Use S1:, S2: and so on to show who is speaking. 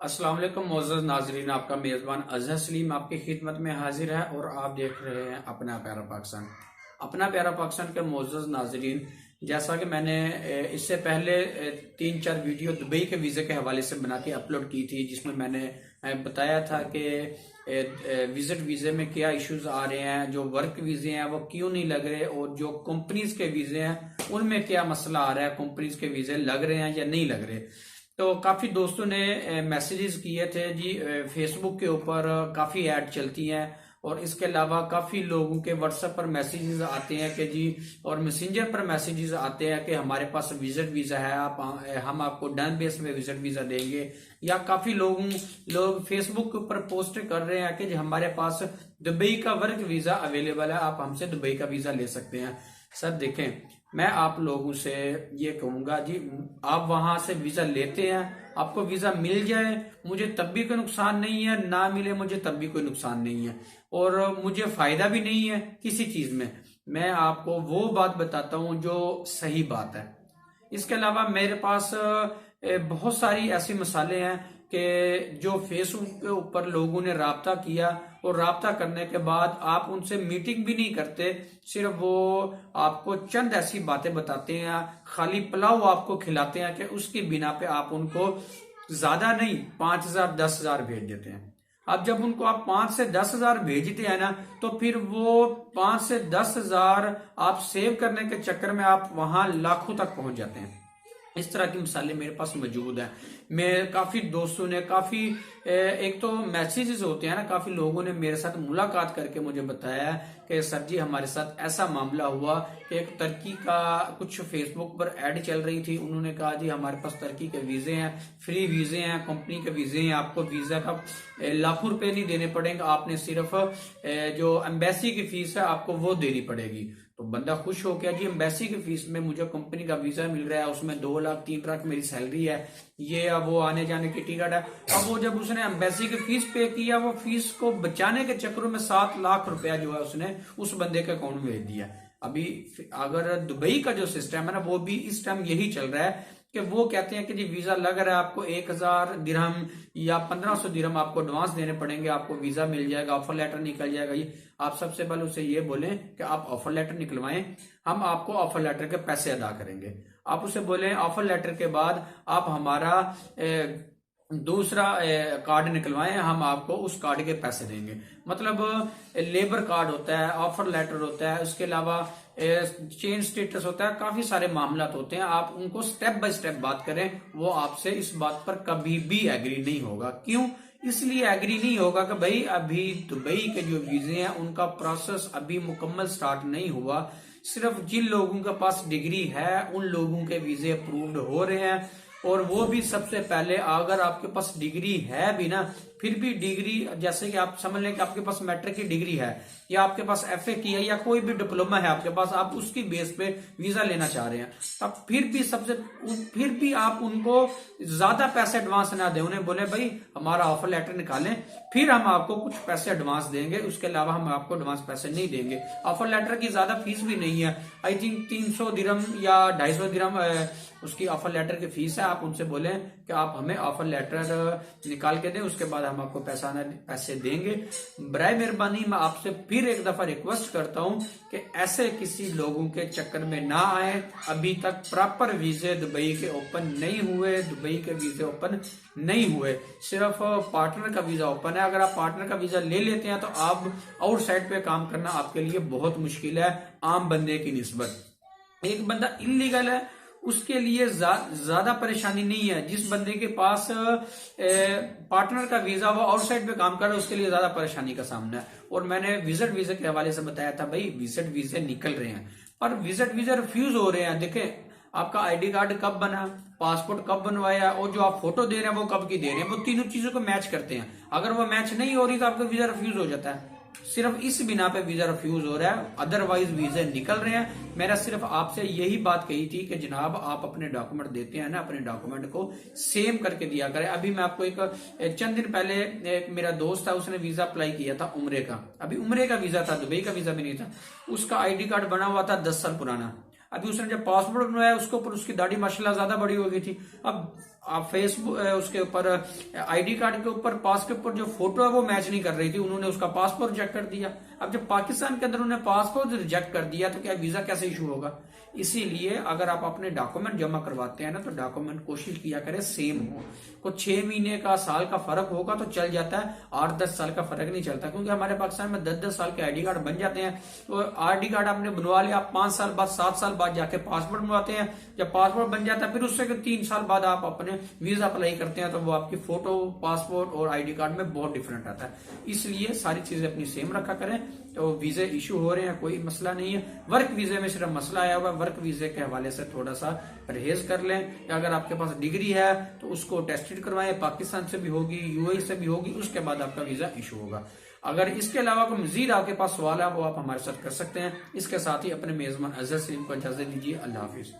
S1: अस्सलाम वालेकुम मोअज़्ज़ज़ नाज़रीन, आपका मेज़बान अज़हर सलीम आपकी खिदमत में हाजिर है और आप देख रहे हैं अपना प्यारा पाकिस्तान। अपना प्यारा पाकिस्तान के मोअज़्ज़ज़ नाज़रीन, जैसा कि मैंने इससे पहले 3-4 वीडियो दुबई के वीज़े के हवाले से बना के अपलोड की थी, जिसमें मैंने बताया था कि विजिट वीज़े में क्या इश्यूज आ रहे हैं, जो वर्क वीज़े हैं वो क्यों नहीं लग रहे, और जो कंपनीज के वीज़े हैं उनमें क्या मसला आ रहा है, कंपनीज के वीज़े लग रहे हैं या नहीं लग रहे। तो काफी दोस्तों ने मैसेजेस किए थे जी, फेसबुक के ऊपर काफी ऐड चलती हैं और इसके अलावा काफी लोगों के व्हाट्सएप पर मैसेजेस आते हैं कि जी, और मैसेंजर पर मैसेजेस आते हैं कि हमारे पास विजिट वीजा है, हम आपको डन बेस में विजिट वीजा देंगे। या काफी लोग फेसबुक के ऊपर पोस्ट कर रहे हैं कि जी हमारे पास दुबई का वर्क वीजा अवेलेबल है, आप हमसे दुबई का वीजा ले सकते हैं। सर देखें, मैं आप लोगों से ये कहूंगा जी, आप वहां से वीजा लेते हैं, आपको वीजा मिल जाए मुझे तब भी कोई नुकसान नहीं है, ना मिले मुझे तब भी कोई नुकसान नहीं है, और मुझे फायदा भी नहीं है किसी चीज में। मैं आपको वो बात बताता हूं जो सही बात है। इसके अलावा मेरे पास बहुत सारी ऐसी मिसालें हैं कि जो फेसबुक के ऊपर लोगों ने राब्ता किया और राब्ता करने के बाद आप उनसे मीटिंग भी नहीं करते, सिर्फ वो आपको चंद ऐसी बातें बताते हैं, खाली पुलाव आपको खिलाते हैं कि उसकी बिना पे आप उनको ज्यादा नहीं 5,000 10,000 भेज देते हैं। अब जब उनको आप 5 से 10,000 भेजते हैं ना, तो फिर वो 5 से 10,000 आप सेव करने के चक्कर में आप वहां लाखों तक पहुंच जाते हैं। इस तरह की मिसालें मेरे पास मौजूद हैं। मैं काफी दोस्तों ने एक तो मैसेजेस होते हैं ना, काफी लोगों ने मेरे साथ मुलाकात करके मुझे बताया कि सर जी हमारे साथ ऐसा मामला हुआ कि एक तुर्की का कुछ फेसबुक पर ऐड चल रही थी, उन्होंने कहा जी हमारे पास तुर्की के वीजे हैं, फ्री वीजे हैं, कंपनी के वीजे हैं, आपको वीजा का लाखों रुपए नहीं देने पड़ेंगे, आपने सिर्फ जो एम्बेसी की फीस है आपको वो देनी पड़ेगी। तो बंदा खुश हो गया जी, एम्बेसी की फीस में मुझे कंपनी का वीजा मिल रहा है, उसमें 2 लाख 3 लाख मेरी सैलरी है, ये अब वो आने जाने की टिकट है। अब वो जब उसने एम्बेसी की फीस पे किया, वो फीस को बचाने के चक्करों में 7 लाख रुपया जो है उसने उस बंदे के अकाउंट में भेज दिया। अभी अगर दुबई का जो सिस्टम है ना, वो भी इस टाइम यही चल रहा है कि वो कहते हैं कि जी वीजा लग रहा है, आपको 1,000 दिरहम या 1,500 दिरहम आपको एडवांस देने पड़ेंगे, आपको वीजा मिल जाएगा, ऑफर लेटर निकल जाएगा। ये आप सबसे पहले उसे ये बोलें कि आप ऑफर लेटर निकलवाएं, हम आपको ऑफर लेटर के पैसे अदा करेंगे। आप उसे बोलें ऑफर लेटर के बाद आप हमारा दूसरा कार्ड निकलवाएं, हम आपको उस कार्ड के पैसे देंगे। मतलब लेबर कार्ड होता है, ऑफर लेटर होता है, उसके अलावा चेंज स्टेटस होता है, काफी सारे मामला होते हैं। आप उनको स्टेप बाय स्टेप बात करें, वो आपसे इस बात पर कभी भी एग्री नहीं होगा। क्यों? इसलिए एग्री नहीं होगा कि भाई अभी दुबई के जो वीजे हैं उनका प्रोसेस अभी मुकम्मल स्टार्ट नहीं हुआ। सिर्फ जिन लोगों के पास डिग्री है उन लोगों के वीजे अप्रूव्ड हो रहे हैं, और वो भी सबसे पहले अगर आपके पास डिग्री है भी ना, फिर भी डिग्री जैसे कि आप समझ लें कि आपके पास मैट्रिक की डिग्री है या आपके पास एफए की है या कोई भी डिप्लोमा है आपके पास, आप उसकी बेस पे वीजा लेना चाह रहे हैं, तब फिर भी आप उनको ज्यादा पैसे एडवांस ना दें। उन्हें बोले भाई हमारा ऑफर लेटर निकालें, फिर हम आपको कुछ पैसे एडवांस देंगे, उसके अलावा हम आपको एडवांस पैसे नहीं देंगे। ऑफर लेटर की ज्यादा फीस भी नहीं है, आई थिंक 300 दिरहम या 250 दिरहम उसकी ऑफर लेटर की फीस है। आप उनसे बोलें कि आप हमें ऑफर लेटर निकाल के दें, उसके बाद हम आपको पैसे देंगे। बराए मेहरबानी मैं आपसे फिर एक दफा रिक्वेस्ट करता हूं कि ऐसे किसी लोगों के चक्कर में ना आए। अभी तक प्रॉपर वीजे दुबई के ओपन नहीं हुए, दुबई के वीजे ओपन नहीं हुए, सिर्फ पार्टनर का वीजा ओपन है। अगर आप पार्टनर का वीजा ले लेते हैं तो आप आउटसाइड पे काम करना आपके लिए बहुत मुश्किल है आम बंदे की निस्बत। एक बंदा इलीगल है उसके लिए ज्यादा परेशानी नहीं है, जिस बंदे के पास पार्टनर का वीजा वो आउटसाइड पे काम कर रहा है उसके लिए ज्यादा परेशानी का सामना है। और मैंने विजिट वीजे के हवाले से बताया था, भाई विजिट वीजे निकल रहे हैं पर विजिट वीजे रिफ्यूज हो रहे हैं। देखें, आपका आईडी कार्ड कब बना, पासपोर्ट कब बनवाया, और जो आप फोटो दे रहे हैं वो कब की दे रहे हैं, वो तीनों चीजों को मैच करते हैं। अगर वो मैच नहीं हो रही तो आपका वीजा रिफ्यूज हो जाता है। सिर्फ इस बिना पे वीजा रिफ्यूज हो रहा है, अदरवाइज वीजे निकल रहे हैं। मैंने सिर्फ आपसे यही बात कही थी कि जनाब आप अपने डॉक्यूमेंट देते हैं ना, अपने डॉक्यूमेंट को सेम करके दिया करें। अभी मैं आपको एक चंद दिन पहले एक मेरा दोस्त था, उसने वीजा अप्लाई किया था उम्रे का, अभी उम्रे का वीजा था, दुबई का वीजा भी नहीं था। उसका आईडी कार्ड बना हुआ था 10 साल पुराना। अभी उसने जब पासपोर्ट बनवाया उसके ऊपर उसकी दाढ़ी माशाल्लाह ज्यादा बड़ी हो गई थी। अब आप फेसबुक उसके ऊपर आईडी कार्ड के ऊपर पास के ऊपर जो फोटो है वो मैच नहीं कर रही थी, उन्होंने उसका पासपोर्ट रिजेक्ट कर दिया। अब जब पाकिस्तान के अंदर उन्होंने पासपोर्ट रिजेक्ट कर दिया तो क्या वीजा कैसे इशू होगा? इसीलिए अगर आप अपने डॉक्यूमेंट जमा करवाते हैं ना तो डॉक्यूमेंट कोशिश किया करें सेम हो। कुछ 6 महीने का साल का फर्क होगा तो चल जाता है, 8-10 साल का फर्क नहीं चलता, क्योंकि हमारे पाकिस्तान में 10-10 साल के आईडी कार्ड बन जाते हैं। तो आईडी कार्ड आपने बनवा लिया, आप 5 साल बाद 7 साल बाद जाके पासपोर्ट बनवाते हैं, जब पासपोर्ट बन जाता है फिर उससे 3 साल बाद आप अपने वीजा अप्लाई करते हैं तो वो आपकी फोटो, पासपोर्ट और आईडी कार्ड में बहुत डिफरेंट आता है। इसलिए सारी चीजें अपनी सेम रखा करें। तो वीजे इशू हो रहे हैं, कोई मसला नहीं है। वर्क वीजे में सिर्फ मसला आया हुआ है, वर्क वीजे के हवाले से थोड़ा सा परहेज कर लें। अगर आपके पास डिग्री है तो उसको टेस्टेड करवाएं, पाकिस्तान से भी होगी, यूएई से भी होगी, उसके बाद आपका वीजा इशू होगा। अगर इसके अलावा कोई मजीद आपके पास सवाल है वो आप हमारे साथ कर सकते हैं। इसके साथ ही अपने मेजबान अजहर सलीम को इजाजत दीजिए। अल्लाह हाफिज।